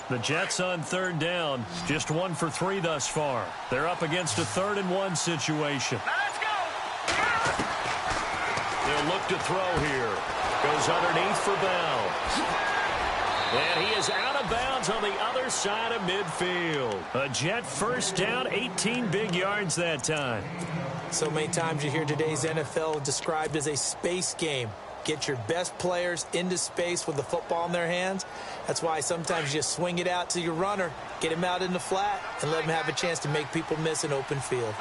The Jets on third down, just 1 for 3 thus far. They're up against a 3rd and 1 situation. Now let's go. They'll look to throw here. Goes underneath for bounds. And he is out of bounds on the other side of midfield. A Jet first down, 18 big yards that time. So many times you hear today's NFL described as a space game. Get your best players into space with the football in their hands. That's why sometimes you just swing it out to your runner, get him out in the flat, and let him have a chance to make people miss an open field.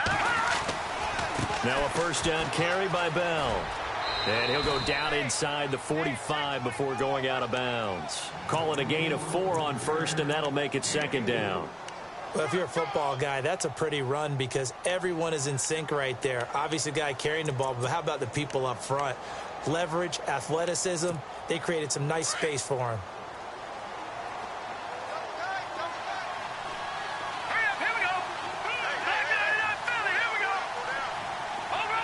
Now a first down carry by Bell. And he'll go down inside the 45 before going out of bounds. Call it a gain of 4 on first, and that'll make it 2nd down. Well, if you're a football guy, that's a pretty run because everyone is in sync right there. Obviously, the guy carrying the ball, but how about the people up front? Leverage, athleticism, they created some nice space for him. Hurry up, here we go. Here we go. Over.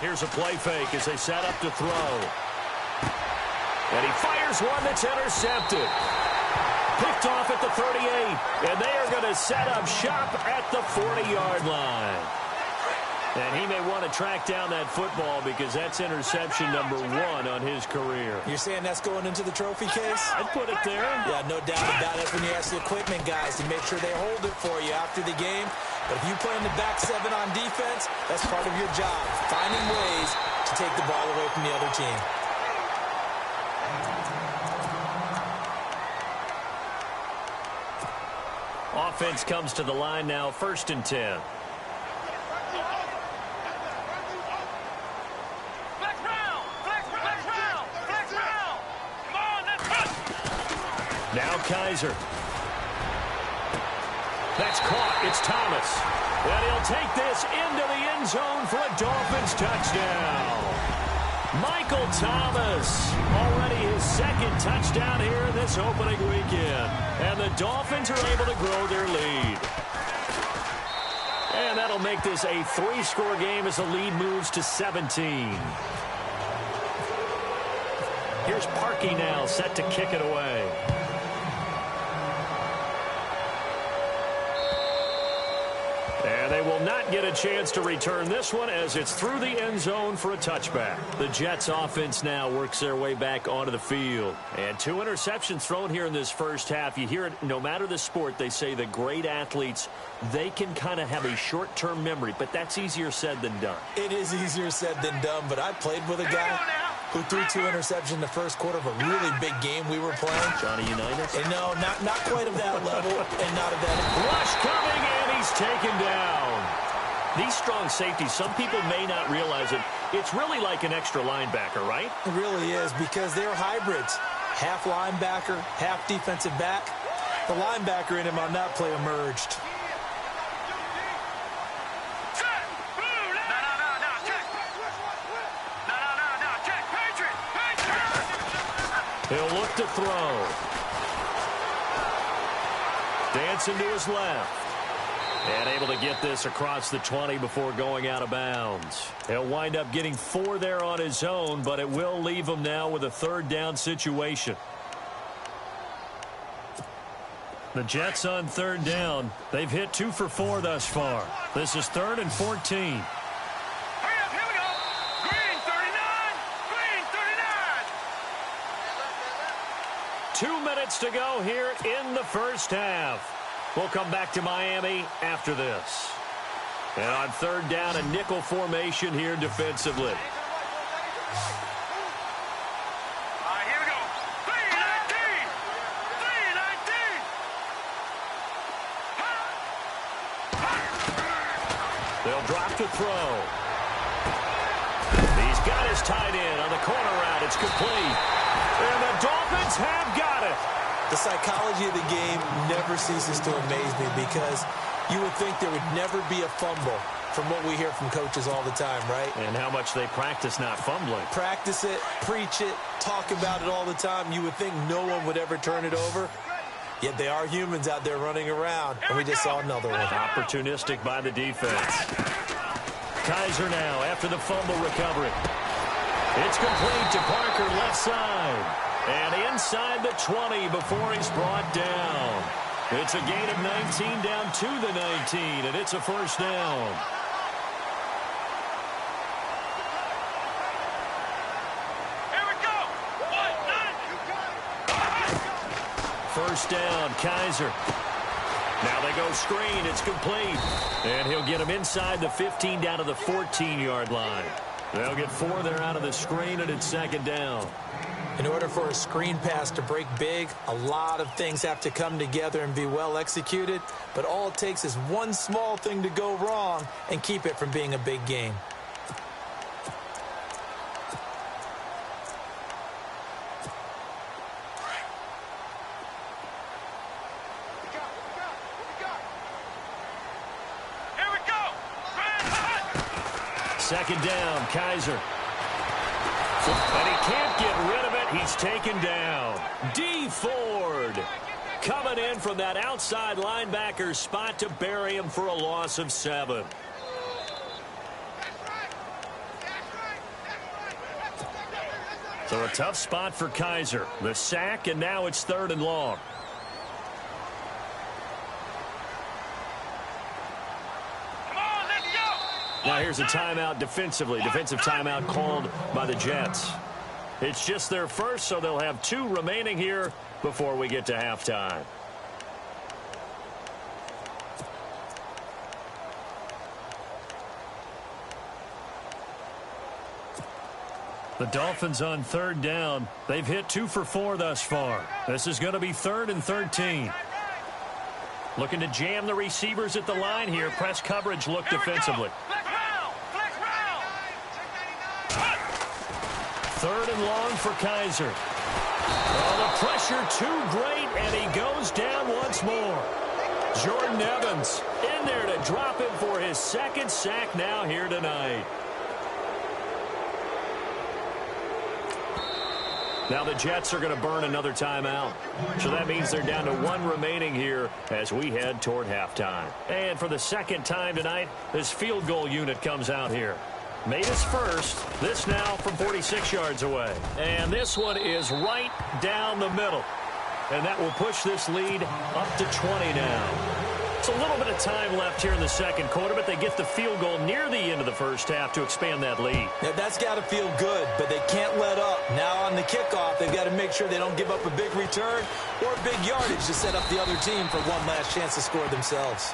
Here's a play fake as they set up to throw. And he fires one that's intercepted. Picked off at the 38. And they are going to set up shop at the 40-yard line. And he may want to track down that football because that's interception number 1 on his career. You're saying that's going into the trophy case? I'd put it there. Yeah, no doubt about it. When you ask the equipment guys to make sure they hold it for you after the game. But if you play in the back 7 on defense, that's part of your job, finding ways to take the ball away from the other team. Offense comes to the line now, 1st and 10. Now Kaiser. That's caught. It's Thomas. And he'll take this into the end zone for a Dolphins touchdown. Michael Thomas, already his 2nd touchdown here in this opening weekend. And the Dolphins are able to grow their lead. And that'll make this a 3-score game as the lead moves to 17. Here's Parkey now, set to kick it away. And they will not get a chance to return this one as it's through the end zone for a touchback. The Jets offense now works their way back onto the field. And 2 interceptions thrown here in this first half. You hear it, no matter the sport, they say the great athletes, they can kind of have a short-term memory, but that's easier said than done. It is easier said than done, but I played with a guy who threw 2 interceptions in the first quarter of a really big game we were playing. Johnny Unitas? And no, not quite of that level and not of that. Rush coming, and he's taken down. These strong safeties, some people may not realize it. It's really like an extra linebacker, right? It really is because they're hybrids. Half linebacker, half defensive back. The linebacker in him on that play emerged. He'll look to throw. Dancing to his left. And able to get this across the 20 before going out of bounds. He'll wind up getting 4 there on his own, but it will leave him now with a 3rd down situation. The Jets on 3rd down. They've hit 2 for 4 thus far. This is 3rd and 14. 2 minutes to go here in the first half. We'll come back to Miami after this. And on 3rd down, a nickel formation here defensively. Here we go. 3-19. 3-19. They'll drop to throw. He's got his tight end on the corner route. It's complete. And the Dolphins have got it. The psychology of the game never ceases to amaze me because you would think there would never be a fumble from what we hear from coaches all the time, right? And how much they practice not fumbling. Practice it, preach it, talk about it all the time. You would think no one would ever turn it over. Yet they are humans out there running around, and we just saw another one. Opportunistic by the defense. Kaiser now after the fumble recovery. It's complete to Parker left side. And inside the 20 before he's brought down. It's a gain of 19 down to the 19, and it's a first down. Here we go. 1, 9. First down, Kaiser. Now they go screen. It's complete. And he'll get him inside the 15 down to the 14-yard line. They'll get 4 there out of the screen, and it's second down. In order for a screen pass to break big, a lot of things have to come together and be well executed. But all it takes is one small thing to go wrong and keep it from being a big game. Second down, Kaiser. And he can't get rid of it. He's taken down. D. Ford coming in from that outside linebacker spot to bury him for a loss of 7. So a tough spot for Kaiser. The sack, and now it's 3rd and long. Now here's a timeout defensively. Defensive timeout called by the Jets. It's just their first, so they'll have 2 remaining here before we get to halftime. The Dolphins on 3rd down. They've hit 2 for 4 thus far. This is going to be 3rd and 13. Looking to jam the receivers at the line here. Press coverage look defensively. 3rd and long for Kaiser. Oh, the pressure too great, and he goes down once more. Jordan Evans in there to drop him for his 2nd sack now here tonight. Now the Jets are going to burn another timeout. So that means they're down to 1 remaining here as we head toward halftime. And for the 2nd time tonight, this field goal unit comes out here. Made his first. This now from 46 yards away. And this one is right down the middle. And that will push this lead up to 20 now. It's a little bit of time left here in the 2nd quarter, but they get the field goal near the end of the 1st half to expand that lead. Now, that's got to feel good, but they can't let up. Now on the kickoff, they've got to make sure they don't give up a big return or big yardage to set up the other team for one last chance to score themselves.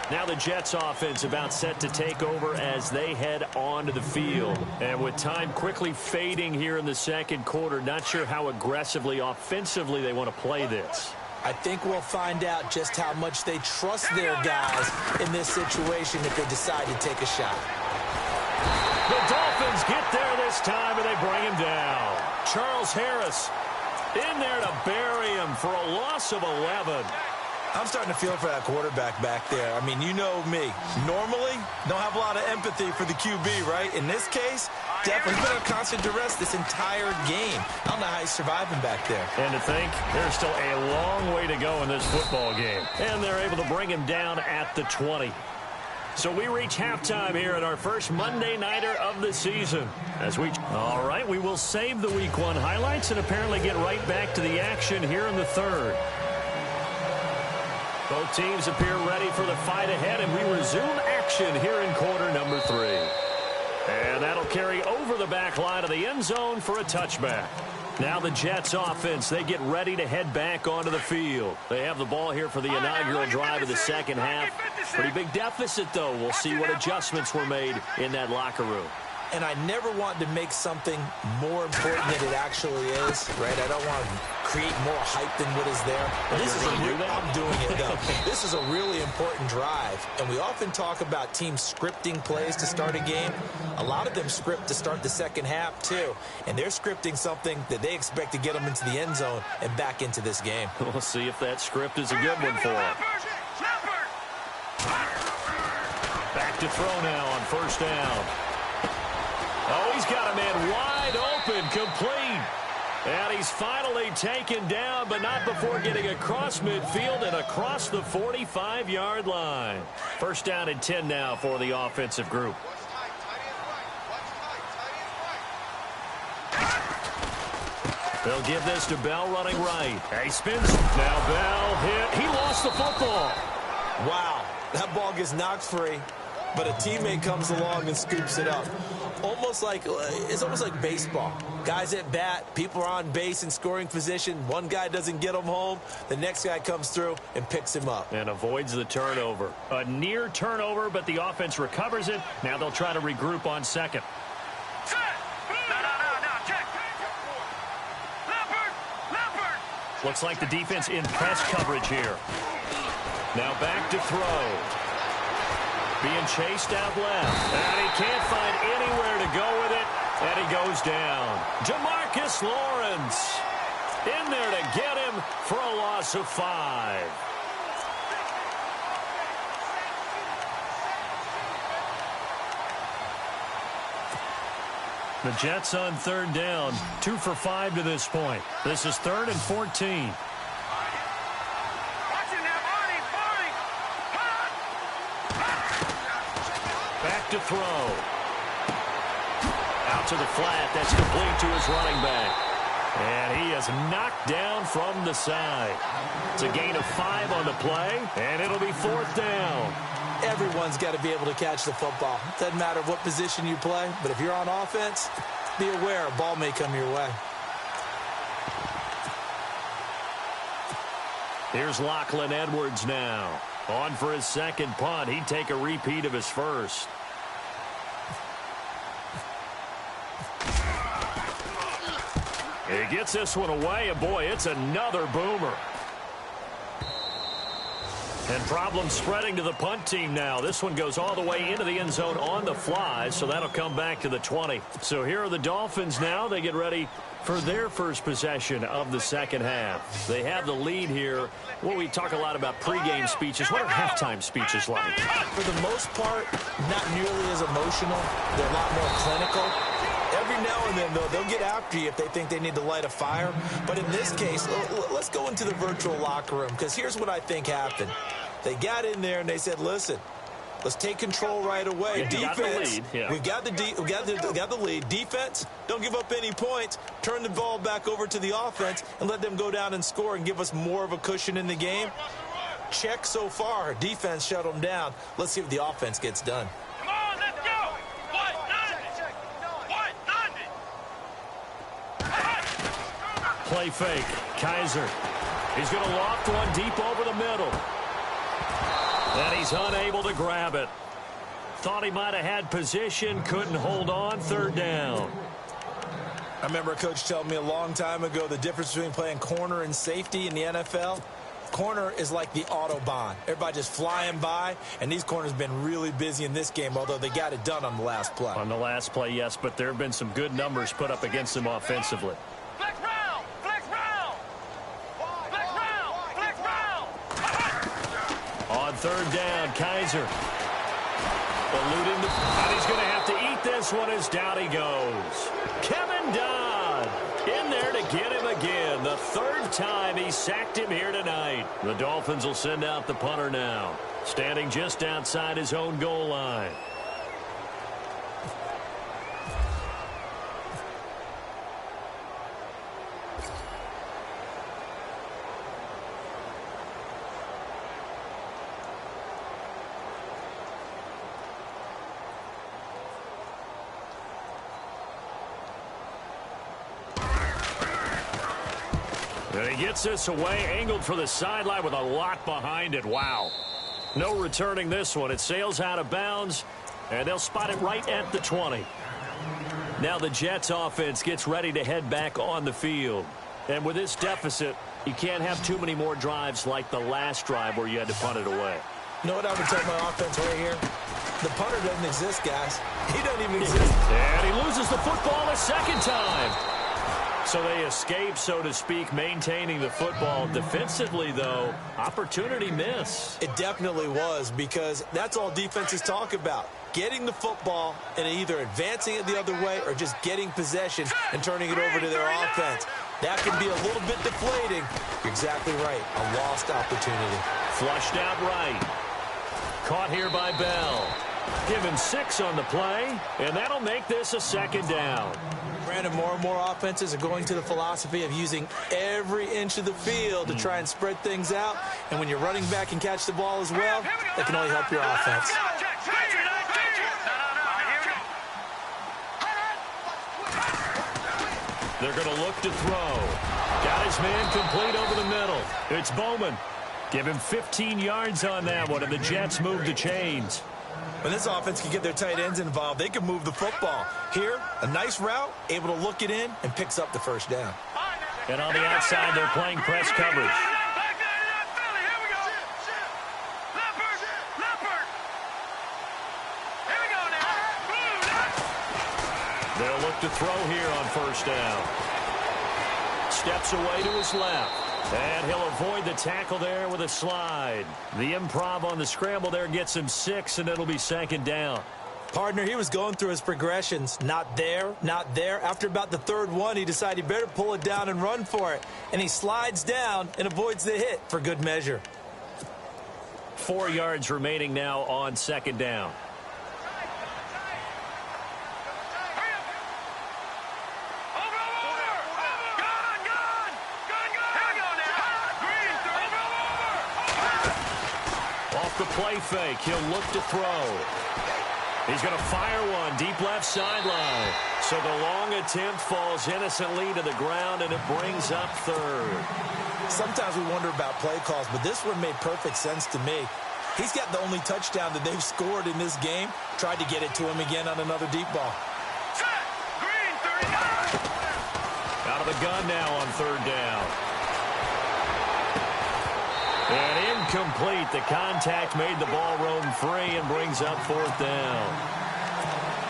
Now the Jets offense about set to take over as they head onto the field. And with time quickly fading here in the 2nd quarter, not sure how aggressively, offensively they want to play this. I think we'll find out just how much they trust their guys in this situation if they decide to take a shot. The Dolphins get there this time, and they bring him down. Charles Harris in there to bury him for a loss of 11. I'm starting to feel for that quarterback back there. I mean, you know me. Normally, don't have a lot of empathy for the QB, right? In this case, definitely been under constant duress this entire game. I don't know how he's surviving back there. And to think, there's still a long way to go in this football game. And they're able to bring him down at the 20. So we reach halftime here at our first Monday Nighter of the season. All right, we will save the Week 1 highlights and apparently get right back to the action here in the 3rd. Both teams appear ready for the fight ahead, and we resume action here in quarter number 3. And that'll carry over the back line of the end zone for a touchback. Now the Jets offense, they get ready to head back onto the field. They have the ball here for the inaugural drive of the 2nd half. Pretty big deficit, though. We'll see what adjustments were made in that locker room. And I never want to make something more important than it actually is, right? I don't want to create more hype than what is there. But I'm doing it, though. This is a really important drive. And we often talk about teams scripting plays to start a game. A lot of them script to start the 2nd half, too. And they're scripting something that they expect to get them into the end zone and back into this game. We'll see if that script is a good one for them. Back to throw now on 1st down. Oh, he's got a man wide open, complete. And he's finally taken down, but not before getting across midfield and across the 45-yard line. 1st down and 10 now for the offensive group. They'll give this to Bell running right. He spins. Now Bell hit. He lost the football. Wow, that ball gets knocked free, but a teammate comes along and scoops it up. It's almost like baseball. Guys at bat, people are on base in scoring position. One guy doesn't get him home. The next guy comes through and picks him up. And avoids the turnover. A near turnover, but the offense recovers it. Now they'll try to regroup on second. Looks like the defense in press coverage here. Now back to throw. Being chased out left. And he can't find anywhere to go with it. And he goes down. Jamarcus Lawrence in there to get him for a loss of 5. The Jets on third down, 2 for 5 to this point. This is 3rd and 14. Back to throw. Out to the flat. That's complete to his running back. And he is knocked down from the side. It's a gain of 5 on the play, and it'll be 4th down. Everyone's got to be able to catch the football. Doesn't matter what position you play, but if you're on offense, be aware a ball may come your way. Here's Lachlan Edwards now. On for his second punt. He'd take a repeat of his first. He gets this one away, and boy, it's another boomer. And problems spreading to the punt team now. This one goes all the way into the end zone on the fly, so that'll come back to the 20. So here are the Dolphins now. They get ready for their first possession of the second half. They have the lead here. Well, we talk a lot about pregame speeches. What are halftime speeches like? For the most part, not nearly as emotional. They're a lot more clinical. Every now and then, though, they'll get after you if they think they need to light a fire. But in this case, let's go into the virtual locker room, because here's what I think happened. They got in there and they said, listen, let's take control right away. Yeah, defense, we got the lead. Defense, don't give up any points. Turn the ball back over to the offense and let them go down and score and give us more of a cushion in the game. Check so far. Defense shut them down. Let's see if the offense gets done. Come on, let's go. Play fake. Kaiser. He's going to loft one deep over the middle. And he's unable to grab it. Thought he might have had position, couldn't hold on. 3rd down. I remember a coach telling me a long time ago the difference between playing corner and safety in the NFL. Corner is like the Autobahn. Everybody just flying by, and these corners have been really busy in this game, although they got it done on the last play. On the last play, yes, but there have been some good numbers put up against them offensively. Flex round! Flex round! Flex round! Flex round! On 3rd down, Kaiser. Eluding the... And he's going to have to eat this one as down he goes. Kevin Dodd in there to get him again. The 3rd time he sacked him here tonight. The Dolphins will send out the punter now. Standing just outside his own goal line. And he gets this away, angled for the sideline with a lot behind it. Wow. No returning this one. It sails out of bounds, and they'll spot it right at the 20. Now the Jets offense gets ready to head back on the field. And with this deficit, you can't have too many more drives like the last drive where you had to punt it away. You know what I would tell my offense right here? The punter doesn't exist, guys. He doesn't even exist. And he loses the football a second time. So they escape, so to speak, maintaining the football. Defensively, though, opportunity miss. It definitely was, because that's all defenses talk about. Getting the football and either advancing it the other way or just getting possession and turning it over to their offense. That can be a little bit deflating. You're exactly right. A lost opportunity. Flushed out right. Caught here by Bell. Given 6 on the play, and that'll make this a 2nd down. Brandon, more and more offenses are going to the philosophy of using every inch of the field to try and spread things out. And when you're running back and catch the ball as well, that can only help your offense. They're going to look to throw. Got his man complete over the middle. It's Bowman. Give him 15 yards on that one, and the Jets move the chains. When this offense can get their tight ends involved, they can move the football. Here, a nice route, able to look it in, and picks up the first down. And on the outside, they're playing press coverage. They'll look to throw here on first down. Steps away to his left. And he'll avoid the tackle there with a slide. The improv on the scramble there gets him 6, and it'll be second down. Partner, he was going through his progressions. Not there, not there. After about the third one, he decided he better pull it down and run for it. And he slides down and avoids the hit for good measure. 4 yards remaining now on second down. The play fake. He'll look to throw. He's going to fire one deep left sideline. So the long attempt falls innocently to the ground, and it brings up third. Sometimes we wonder about play calls, but this one made perfect sense to me. He's got the only touchdown that they've scored in this game. Tried to get it to him again on another deep ball. Out of the gun now on third down. And incomplete. The contact made the ball roam free and brings up fourth down.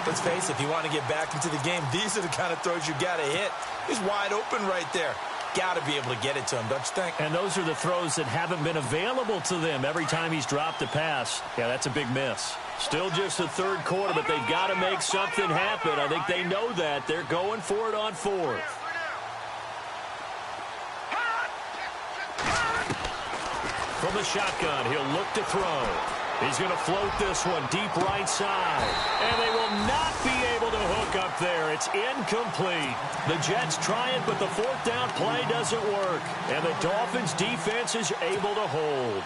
Let's face it, if you want to get back into the game, these are the kind of throws you got to hit. He's wide open right there. Got to be able to get it to him, don't you think? And those are the throws that haven't been available to them every time he's dropped a pass. Yeah, that's a big miss. Still just the third quarter, but they've got to make something happen. I think they know that. They're going for it on fourth. From the shotgun, he'll look to throw. He's going to float this one deep right side. And they will not be able to hook up there. It's incomplete. The Jets try it, but the fourth down play doesn't work. And the Dolphins defense is able to hold.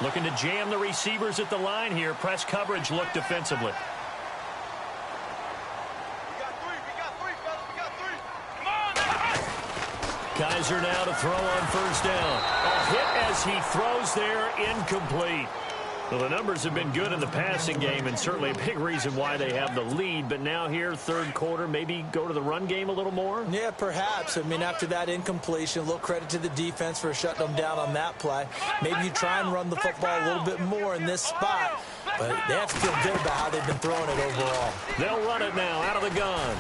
Looking to jam the receivers at the line here. Press coverage look defensively. Kaiser now to throw on first down. A hit as he throws there, incomplete. Well, the numbers have been good in the passing game, and certainly a big reason why they have the lead. But now here, third quarter, maybe go to the run game a little more? Yeah, perhaps. I mean, after that incompletion, a little credit to the defense for shutting them down on that play. Maybe you try and run the football a little bit more in this spot. But they have to feel good about how they've been throwing it overall. They'll run it now out of the gun.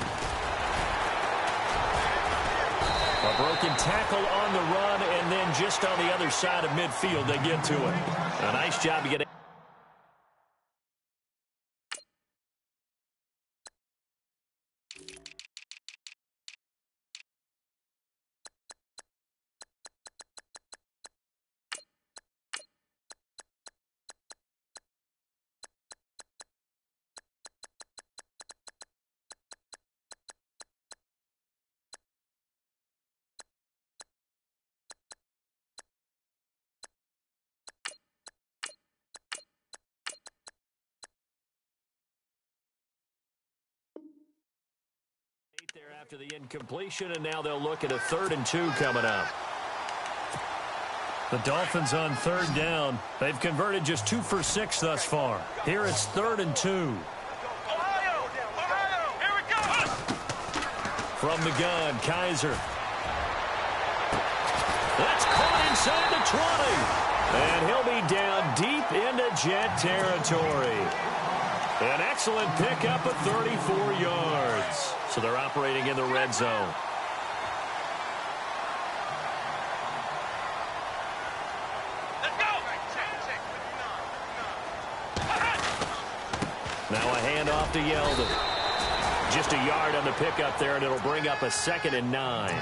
A broken tackle on the run, and then just on the other side of midfield, they get to it. A nice job to get it. There after the incompletion, and now they'll look at a 3rd and 2 coming up. The Dolphins on third down. They've converted just 2 for 6 thus far. Here it's 3rd and 2. Ohio, here we go. From the gun, Kaiser. That's caught inside the 20. And he'll be down deep into Jet territory. An excellent pickup of 34 yards. So they're operating in the red zone. Let's go. Now a handoff to Yeldon. Just a yard on the pickup there, and it'll bring up a 2nd and 9.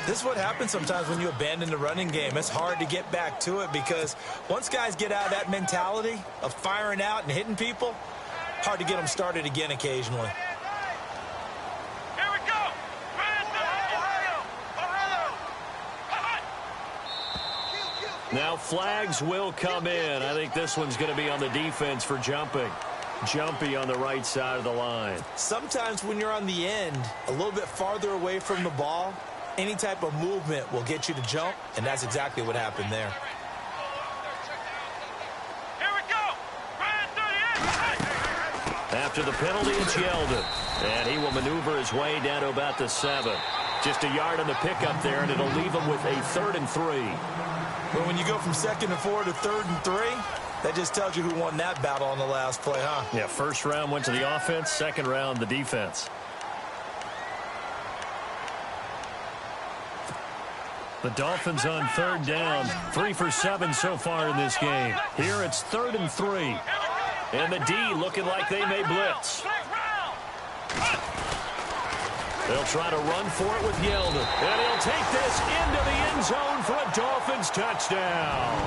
This is what happens sometimes when you abandon the running game. It's hard to get back to it because once guys get out of that mentality of firing out and hitting people, hard to get them started again occasionally. Here we go. Now flags will come in. I think this one's going to be on the defense for jumping. Jumpy on the right side of the line. Sometimes when you're on the end, a little bit farther away from the ball, any type of movement will get you to jump, and that's exactly what happened there. Here we go. After the penalty, it's Yeldon. And he will maneuver his way down to about the 7. Just a yard on the pickup there, and it'll leave him with a 3rd and 3. But when you go from 2nd and 4 to 3rd and 3, that just tells you who won that battle on the last play, huh? Yeah, first round went to the offense, second round the defense. The Dolphins on 3rd down, 3 for 7 so far in this game. Here it's 3rd and 3. And the D looking like they may blitz. They'll try to run for it with Yeldon. And he'll take this into the end zone for a Dolphins touchdown.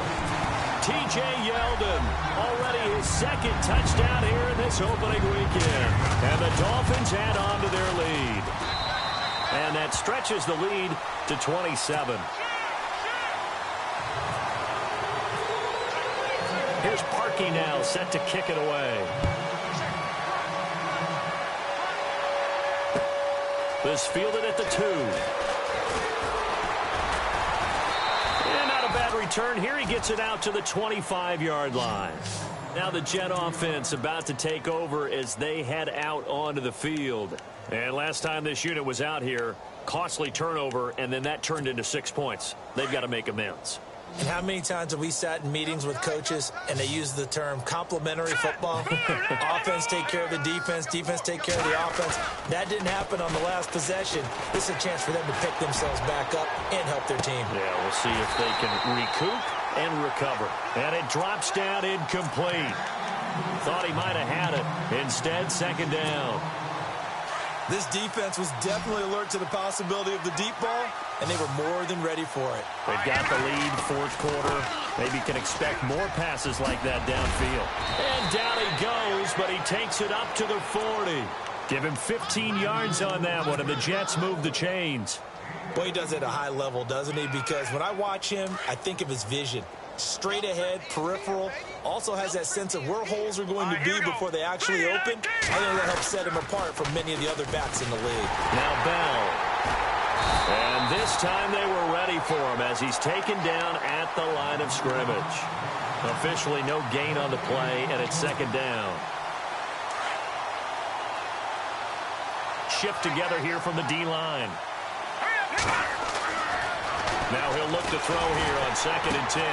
T.J. Yeldon, already his 2nd touchdown here in this opening weekend. And the Dolphins add on to their lead. And that stretches the lead to 27. Here's Parkey now, set to kick it away. This fielded at the 2. And not a bad return. Here he gets it out to the 25-yard line. Now the Jet offense about to take over as they head out onto the field. And last time this unit was out here, costly turnover, and then that turned into 6 points. They've got to make amends. And how many times have we sat in meetings with coaches and they use the term complementary football? Offense take care of the defense, defense take care of the offense. That didn't happen on the last possession. This is a chance for them to pick themselves back up and help their team. Yeah, we'll see if they can recoup and recover. And it drops down incomplete. Thought he might have had it. Instead, 2nd down. This defense was definitely alert to the possibility of the deep ball, and they were more than ready for it. They've got the lead, 4th quarter. Maybe can expect more passes like that downfield. And down he goes, but he takes it up to the 40. Give him 15 yards on that one, and the Jets move the chains. Boy, he does it at a high level, doesn't he? Because when I watch him, I think of his vision. Straight ahead, peripheral, also has that sense of where holes are going to be before they actually open. I think that helps set him apart from many of the other backs in the league. Now Bell. And this time they were ready for him as he's taken down at the line of scrimmage. Officially no gain on the play, and it's 2nd down. Shift together here from the D-line. Now he'll look to throw here on 2nd and 10.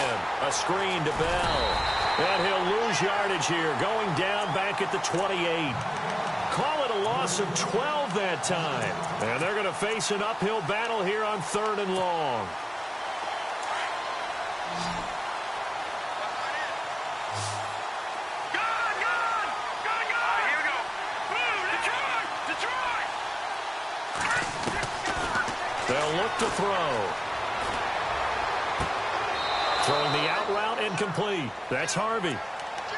A screen to Bell. And he'll lose yardage here, going down back at the 28. Call it a loss of 12 that time. And they're going to face an uphill battle here on 3rd and long. They'll look to throw. Throwing the out route incomplete. That's Harvey.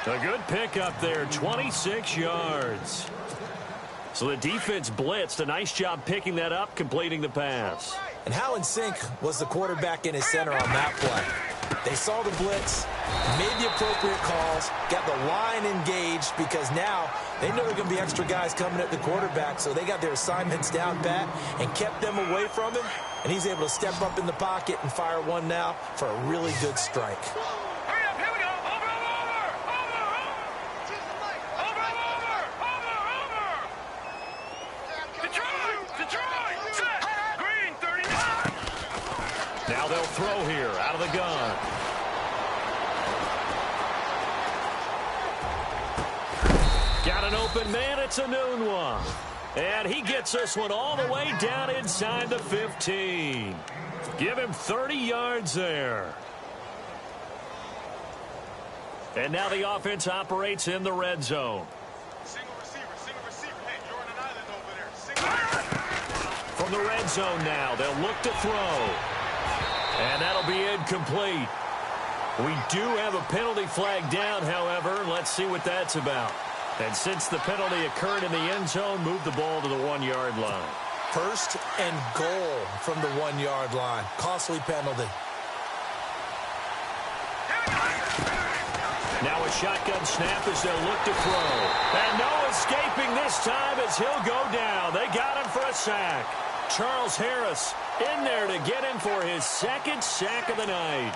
A good pickup there, 26 yards. So the defense blitzed. A nice job picking that up, completing the pass. And how in sync was the quarterback in his center on that play? They saw the blitz, made the appropriate calls, got the line engaged because now they know there are going to be extra guys coming at the quarterback, so they got their assignments down pat and kept them away from him, and he's able to step up in the pocket and fire one now for a really good strike. Hurry up, here we go. Over. Detroit. Set. Green, 39. Now they'll throw here out of the gun. Got an open man. It's a noon one. And he gets this one all the way down inside the 15. Give him 30 yards there. And now the offense operates in the red zone. Single receiver. Hey, you're on an island over there. Single. From the red zone now, they'll look to throw. And that'll be incomplete. We do have a penalty flag down, however. Let's see what that's about. And since the penalty occurred in the end zone, move the ball to the 1-yard line. 1st and goal from the 1-yard line. Costly penalty. shotgun snap as they'll look to throw. And no escaping this time as he'll go down. They got him for a sack. Charles Harris in there to get him for his second sack of the night.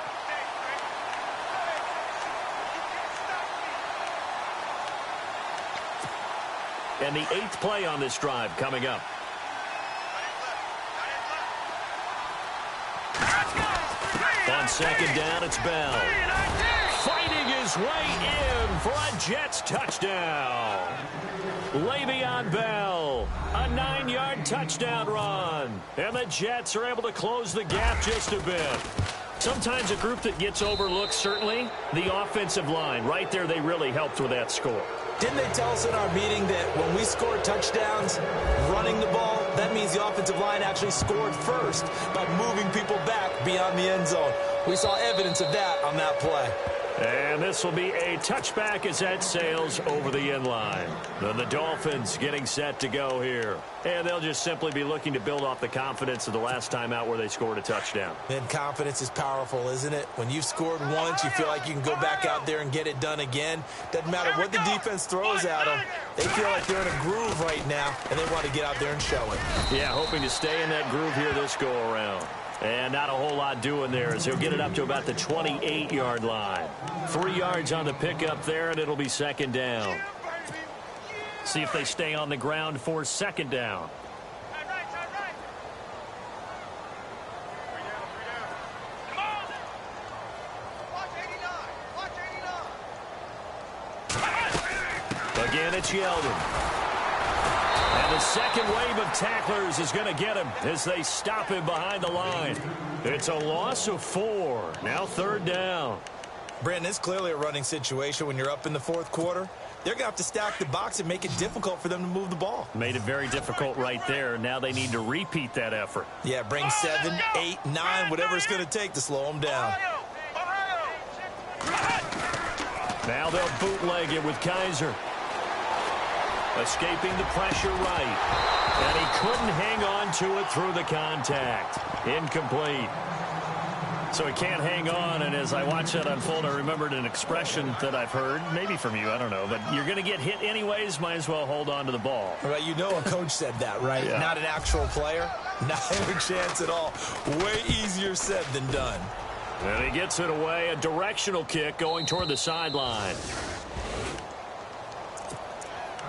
And the 8th play on this drive coming up. On second down, it's Bell. Fighting his way in for a Jets touchdown. Le'Veon Bell, a 9-yard touchdown run. And the Jets are able to close the gap just a bit. Sometimes a group that gets overlooked, certainly, the offensive line. Right there, they really helped with that score. Didn't they tell us in our meeting that when we score touchdowns running the ball, that means the offensive line actually scored first by moving people back beyond the end zone? We saw evidence of that on that play. And this will be a touchback as that sails over the end line. Then the Dolphins getting set to go here. And they'll just simply be looking to build off the confidence of the last time out where they scored a touchdown. And confidence is powerful, isn't it? When you've scored once, you feel like you can go back out there and get it done again. Doesn't matter what the defense throws at them. They feel like they're in a groove right now, and they want to get out there and show it. Yeah, hoping to stay in that groove here this go-around. And not a whole lot doing there as he'll get it up to about the 28-yard line. 3 yards on the pickup there, and it'll be second down. See if they stay on the ground for second down. Again, it's Yeldon. And the second wave of tacklers is going to get him as they stop him behind the line. It's a loss of 4. Now third down. Brandon, it's clearly a running situation when you're up in the fourth quarter. They're going to have to stack the box and make it difficult for them to move the ball. Made it very difficult right there. Now they need to repeat that effort. Yeah, bring 7, 8, 9, whatever it's going to take to slow them down. Now they'll bootleg it with Kaiser. Escaping the pressure right. And he couldn't hang on to it through the contact. Incomplete. So he can't hang on, and as I watch that unfold, I remembered an expression that I've heard, maybe from you, I don't know, but you're going to get hit anyways, might as well hold on to the ball. Right, you know a coach said that, right? Yeah. Not an actual player. Not a chance at all. Way easier said than done. And he gets it away, a directional kick going toward the sideline.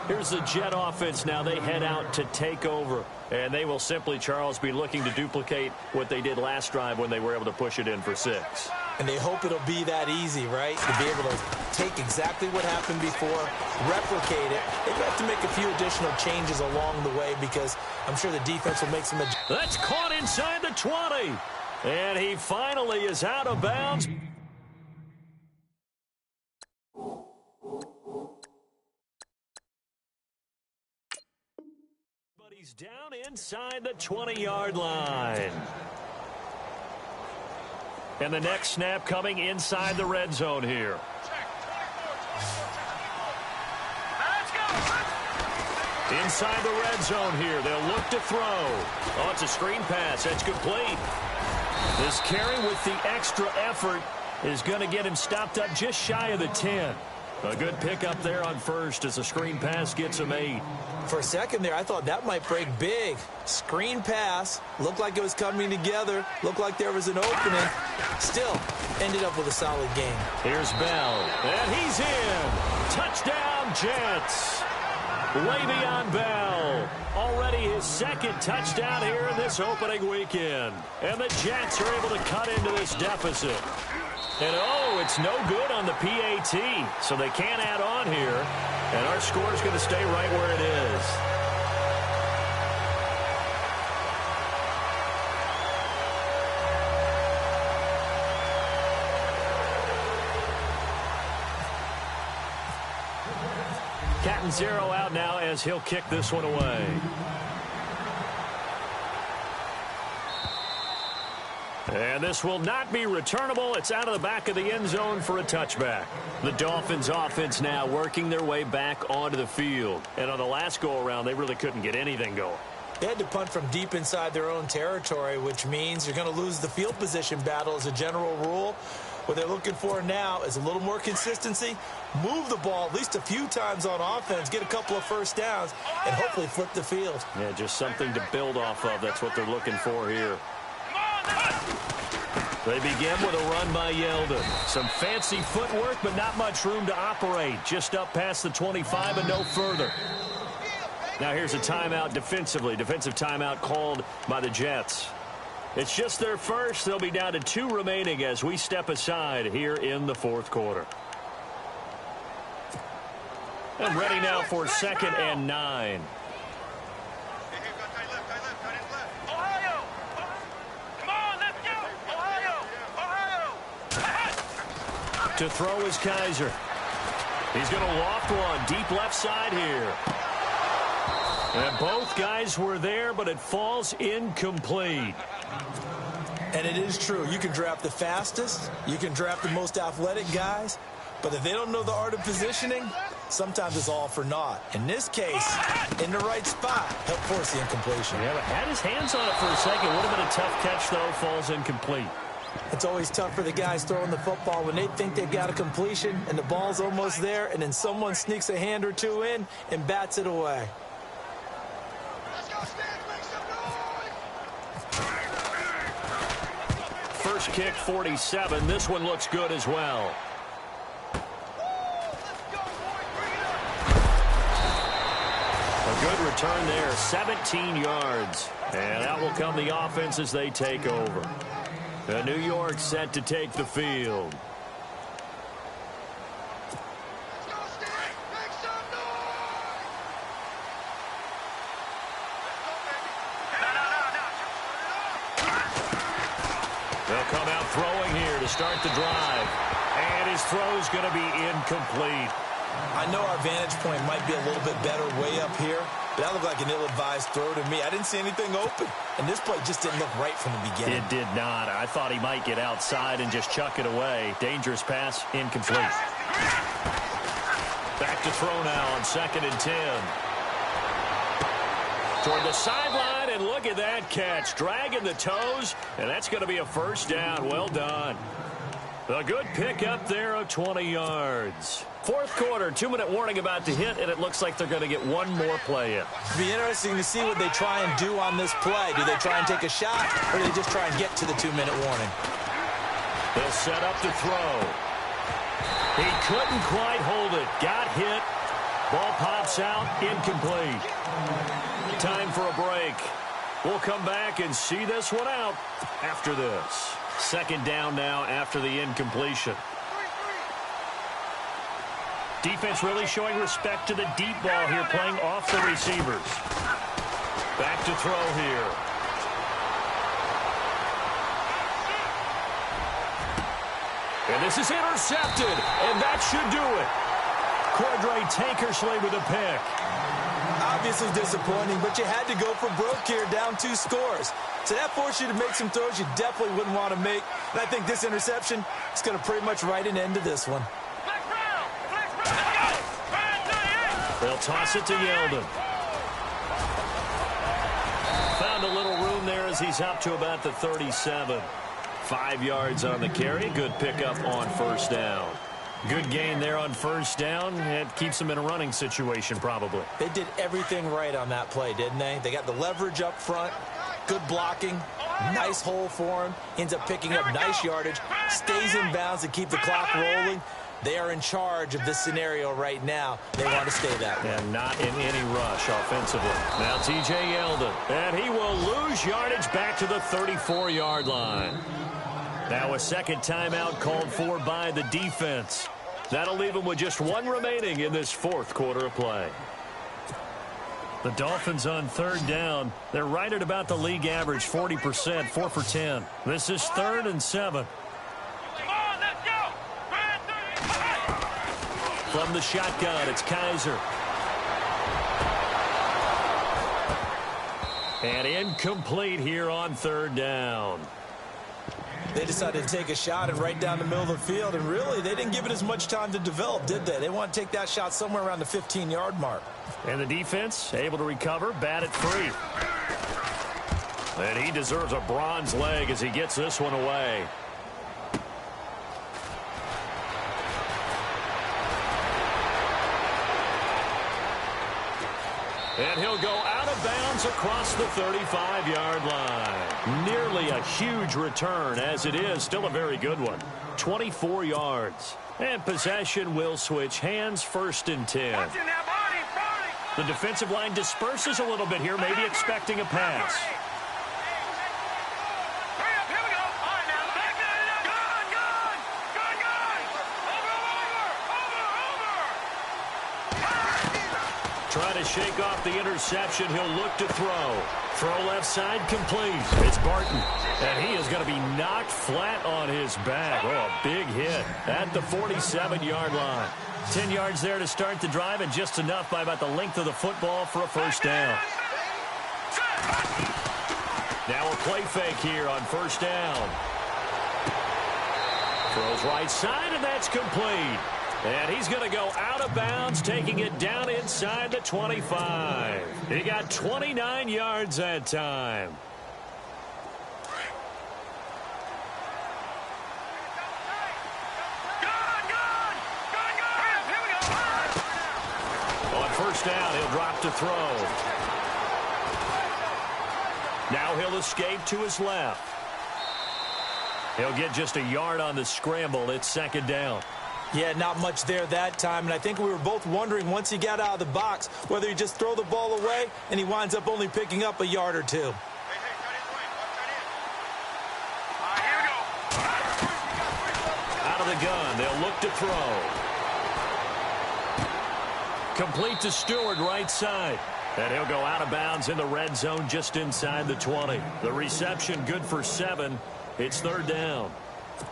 Here's the Jet offense now. They head out to take over. And they will simply, Charles, be looking to duplicate what they did last drive when they were able to push it in for 6. And they hope it'll be that easy, right? To be able to take exactly what happened before, replicate it. They've got to make a few additional changes along the way because I'm sure the defense will make some adjustments. That's caught inside the 20. And he finally is out of bounds. He's down inside the 20-yard line. And the next snap coming inside the red zone here. Inside the red zone here. They'll look to throw. Oh, it's a screen pass. That's complete. This carry with the extra effort is going to get him stopped up just shy of the 10. A good pickup there on first as the screen pass gets him 8. For a second there, I thought that might break big. Screen pass. Looked like it was coming together. Looked like there was an opening. Still, ended up with a solid game. Here's Bell. And he's in. Touchdown, Jets. Le'Veon Bell. Already his second touchdown here in this opening weekend. And the Jets are able to cut into this deficit. And, oh, it's no good on the PAT, so they can't add on here. And our score is going to stay right where it is. Cat and 0 out now as he'll kick this one away. And this will not be returnable. It's out of the back of the end zone for a touchback. The Dolphins offense now working their way back onto the field. And on the last go-around, they really couldn't get anything going. They had to punt from deep inside their own territory, which means you're going to lose the field position battle as a general rule. What they're looking for now is a little more consistency, move the ball at least a few times on offense, get a couple of first downs, and hopefully flip the field. Yeah, just something to build off of. That's what they're looking for here. They begin with a run by Yeldon. Some fancy footwork, but not much room to operate. Just up past the 25 and no further. Now here's a timeout defensively. Defensive timeout called by the Jets. It's just their first. They'll be down to 2 remaining as we step aside here in the fourth quarter. And ready now for 2nd and 9. Ohio! Come on, let's go! Ohio! To throw is Kaiser. He's going to loft one deep left side here. And both guys were there, but it falls incomplete. And it is true. You can draft the fastest. You can draft the most athletic guys. But if they don't know the art of positioning, sometimes it's all for naught. In this case, in the right spot, help force the incompletion. Yeah, but had his hands on it for a second. Would have been a tough catch, though. Falls incomplete. It's always tough for the guys throwing the football when they think they've got a completion and the ball's almost there, and then someone sneaks a hand or two in and bats it away. First kick, 47. This one looks good as well. A good return there, 17 yards. And out will come the offense as they take over. New York set to take the field. They'll come out throwing here to start the drive. And his throw's going to be incomplete. I know our vantage point might be a little bit better way up here, but that looked like an ill-advised throw to me. I didn't see anything open, and this play just didn't look right from the beginning. It did not. I thought he might get outside and just chuck it away. Dangerous pass, incomplete. Back to throw now on 2nd and 10. Toward the sideline, and look at that catch. Dragging the toes, and that's going to be a first down. Well done. A good pickup there of 20 yards. Fourth quarter, 2-minute warning about to hit, and it looks like they're going to get one more play in. It'll be interesting to see what they try and do on this play. Do they try and take a shot, or do they just try and get to the 2-minute warning? They'll set up to throw. He couldn't quite hold it. Got hit. Ball pops out, incomplete. Time for a break. We'll come back and see this one out after this. 2nd down now after the incompletion. Defense really showing respect to the deep ball here, playing off the receivers. Back to throw here. And this is intercepted, and that should do it. Cordray Tankersley with a pick. Obviously disappointing, but you had to go for broke here, down 2 scores. So that forced you to make some throws you definitely wouldn't want to make. And I think this interception is going to pretty much write an end to this one. They'll toss it to Yeldon. Found a little room there as he's up to about the 37. 5 yards on the carry. Good pickup on first down. Good gain there on first down. It keeps them in a running situation, probably. They did everything right on that play, didn't they? They got the leverage up front, good blocking, nice hole for him, ends up picking up nice yardage, stays in bounds to keep the clock rolling. They are in charge of this scenario right now. They want to stay that way. And not in any rush offensively. Now T.J. Yeldon. And he will lose yardage back to the 34-yard line. Now a second timeout called for by the defense. That'll leave them with just 1 remaining in this fourth quarter of play. The Dolphins on 3rd down. They're right at about the league average, 40%, 4 for 10. This is 3rd and 7. Come on, let's go! From the shotgun, it's Kaiser. And incomplete here on 3rd down. They decided to take a shot and right down the middle of the field, and really, they didn't give it as much time to develop, did they? They want to take that shot somewhere around the 15-yard mark. And the defense able to recover, bat it free. And he deserves a bronze leg as he gets this one away. And he'll go out of bounds across the 35-yard line. Nearly a huge return, as it is still a very good one. 24 yards. And possession will switch hands, 1st and 10. The defensive line disperses a little bit here, maybe expecting a pass. Trying to shake off the interception. He'll look to throw. Throw left side complete. It's Barton. And he is going to be knocked flat on his back. Oh, a big hit at the 47-yard line. 10 yards there to start the drive, and just enough by about the length of the football for a 1st down. Now a play fake here on 1st down. Throws right side, and that's complete. And he's going to go out of bounds, taking it down inside the 25. He got 29 yards that time. On 1st down, he'll drop to throw. Now he'll escape to his left. He'll get just a yard on the scramble. It's 2nd down. Yeah, not much there that time, and I think we were both wondering once he got out of the box whether he just throw the ball away, and he winds up only picking up a yard or two. Out of the gun, they'll look to throw. Complete to Stewart, right side. And he'll go out of bounds in the red zone just inside the 20. The reception good for 7. It's 3rd down.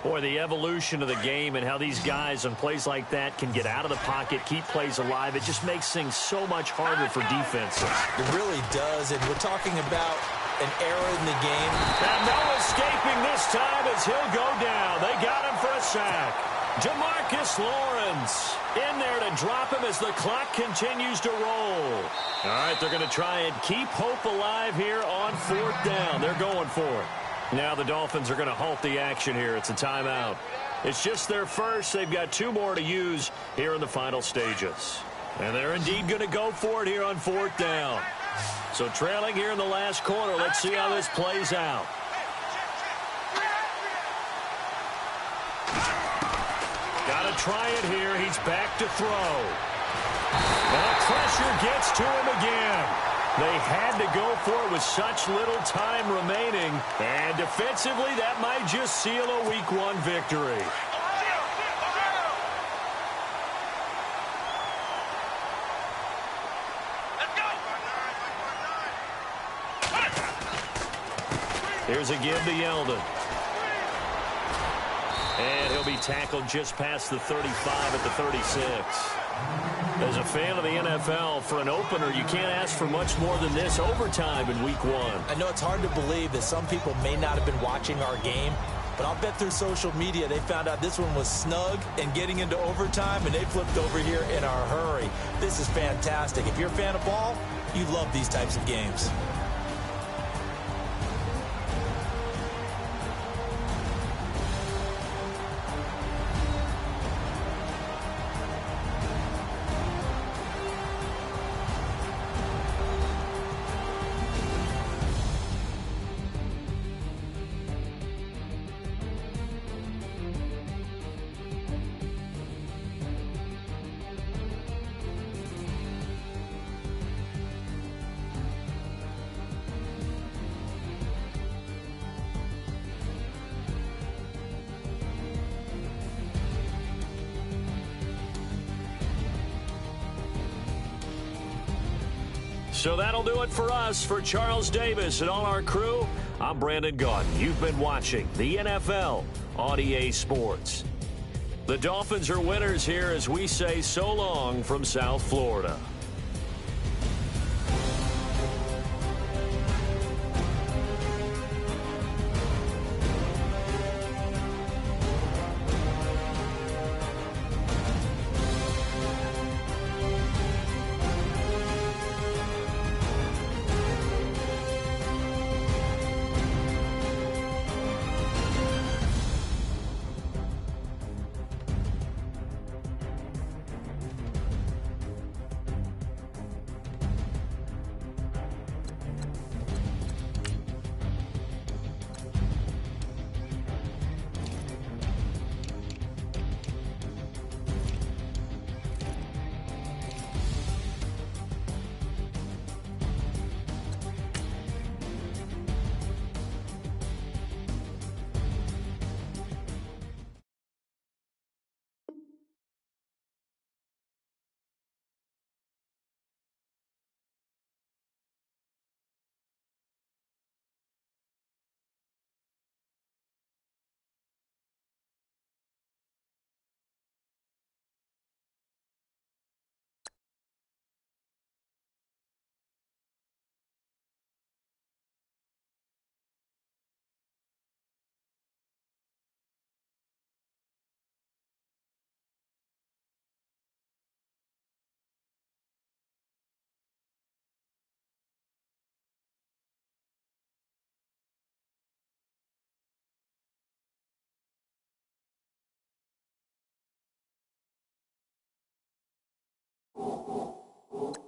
Boy, the evolution of the game and how these guys on plays like that can get out of the pocket, keep plays alive, it just makes things so much harder for defenses. It really does, and we're talking about an error in the game. And no escaping this time as he'll go down. They got him for a sack. Demarcus Lawrence in there to drop him as the clock continues to roll. All right, they're going to try and keep hope alive here on 4th down. They're going for it. Now the Dolphins are going to halt the action here. It's a timeout. It's just their first. They've got 2 more to use here in the final stages. And they're indeed going to go for it here on 4th down. So trailing here in the last quarter. Let's see how this plays out. Got to try it here. He's back to throw. And pressure gets to him again. They had to go for it with such little time remaining. And defensively, that might just seal a Week 1 victory. Here's a give to Yeldon. And he'll be tackled just past the 35 at the 36. As a fan of the NFL, for an opener, you can't ask for much more than this overtime in Week 1. I know it's hard to believe that some people may not have been watching our game, but I'll bet through social media they found out this one was snug and getting into overtime, and they flipped over here in a hurry. This is fantastic. If you're a fan of ball, you love these types of games. So that'll do it for us. For Charles Davis and all our crew, I'm Brandon Gaudin. You've been watching the NFL on EA Sports. The Dolphins are winners here as we say so long from South Florida. you.